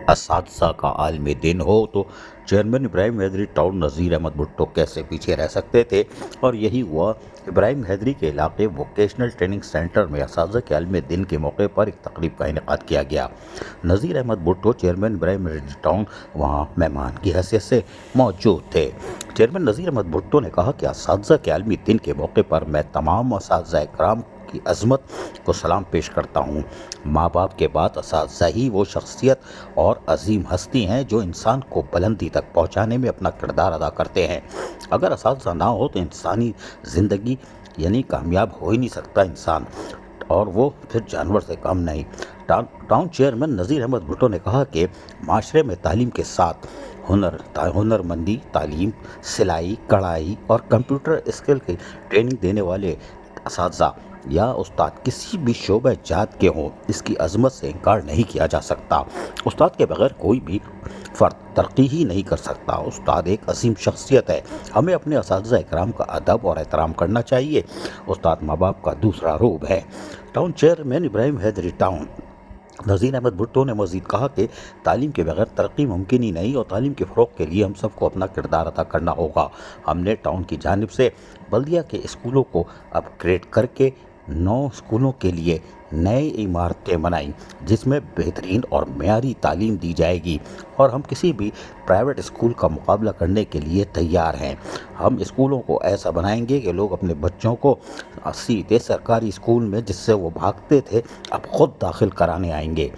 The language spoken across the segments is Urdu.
اساتذہ کا عالمی دن ہو تو چیئرمین ابراہیم حیدری ٹاؤن نذیر احمد بھٹو کیسے پیچھے رہ سکتے تھے، اور یہی ہوا۔ ابراہیم حیدری کے علاقے ووکیشنل ٹریننگ سینٹر میں اساتذہ کے عالمی دن کے موقع پر ایک تقریب کا انعقاد کیا گیا۔ نذیر احمد بھٹو چیئرمین ابراہیم حیدری ٹاؤن وہاں مہمان کی حیثیت سے موجود تھے۔ چیئرمین نذیر احمد بھٹو نے کہا کہ اساتذہ کے عالمی دن کے موقع پر میں تمام اساتذہ کرام کی عظمت کو سلام پیش کرتا ہوں۔ ماں باپ کے بعد اساتذہ ہی وہ شخصیت اور عظیم ہستی ہیں جو انسان کو بلندی تک پہنچانے میں اپنا کردار ادا کرتے ہیں۔ اگر اساتذہ نہ ہو تو انسانی زندگی یعنی کامیاب ہو ہی نہیں سکتا انسان، اور وہ پھر جانور سے کم نہیں۔ ٹاؤن چیئرمین نذیر احمد بھٹو نے کہا کہ معاشرے میں تعلیم کے ساتھ ہنرمندی، تعلیم، سلائی، کڑھائی اور کمپیوٹر اسکل کی ٹریننگ دینے والے اساتذہ یا استاد کسی بھی شعبہ جات کے ہوں، اس کی عظمت سے انکار نہیں کیا جا سکتا۔ استاد کے بغیر کوئی بھی فرد ترقی ہی نہیں کر سکتا۔ استاد ایک عظیم شخصیت ہے۔ ہمیں اپنے اساتذہ اکرام کا ادب اور احترام کرنا چاہیے۔ استاد ماں باپ کا دوسرا روپ ہے۔ ٹاؤن چیئرمین ابراہیم حیدری ٹاؤن نذیر احمد بھٹو نے مزید کہا کہ تعلیم کے بغیر ترقی ممکن ہی نہیں، اور تعلیم کے فروغ کے لیے ہم سب کو اپنا کردار ادا کرنا ہوگا۔ ہم نے ٹاؤن کی جانب سے بلدیہ کے اسکولوں کو اپ گریڈ کر کے 9 اسکولوں کے لیے نئی عمارتیں بنائیں جس میں بہترین اور معیاری تعلیم دی جائے گی، اور ہم کسی بھی پرائیویٹ اسکول کا مقابلہ کرنے کے لیے تیار ہیں۔ ہم اسکولوں کو ایسا بنائیں گے کہ لوگ اپنے بچوں کو سیدھے سرکاری اسکول میں جس سے وہ بھاگتے تھے اب خود داخل کرانے آئیں گے،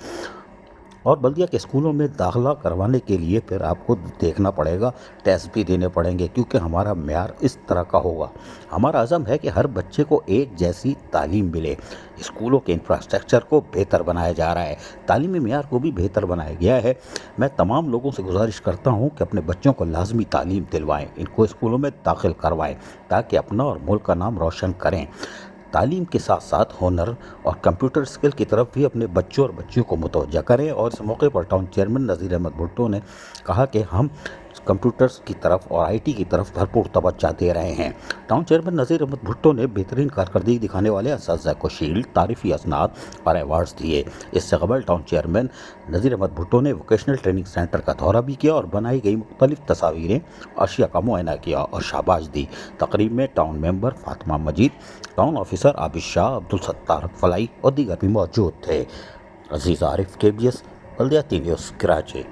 اور بلدیہ کے اسکولوں میں داخلہ کروانے کے لیے پھر آپ کو دیکھنا پڑے گا، ٹیسٹ بھی دینے پڑیں گے، کیونکہ ہمارا معیار اس طرح کا ہوگا۔ ہمارا عزم ہے کہ ہر بچے کو ایک جیسی تعلیم ملے۔ اسکولوں کے انفراسٹرکچر کو بہتر بنایا جا رہا ہے، تعلیمی معیار کو بھی بہتر بنایا گیا ہے۔ میں تمام لوگوں سے گزارش کرتا ہوں کہ اپنے بچوں کو لازمی تعلیم دلوائیں، ان کو اسکولوں میں داخل کروائیں تاکہ اپنا اور ملک کا نام روشن کریں۔ تعلیم کے ساتھ ساتھ ہنر اور کمپیوٹر اسکل کی طرف بھی اپنے بچوں اور بچیوں کو متوجہ کریں۔ اور اس موقع پر ٹاؤن چیئرمین نذیر احمد بھٹو نے کہا کہ ہم کمپیوٹرز کی طرف اور آئی ٹی کی طرف بھرپور توجہ دے رہے ہیں۔ ٹاؤن چیئرمین نذیر احمد بھٹو نے بہترین کارکردگی دکھانے والے اساتذہ کو شیلڈ، تعریفی اسناد اور ایوارڈز دیے۔ اس سے قبل ٹاؤن چیئرمین نذیر احمد بھٹو نے ووکیشنل ٹریننگ سینٹر کا دورہ بھی کیا اور بنائی گئی مختلف تصاویریں، اشیاء کا معائنہ کیا اور شاباش دی۔ تقریب میں ٹاؤن ممبر فاطمہ مجید، ٹاؤن آفیسر عابد شاہ، عبدالستار فلائی اور دیگر بھی موجود تھے۔ عزیز عارف، KBS بلدیاتی نیوز، کراچی۔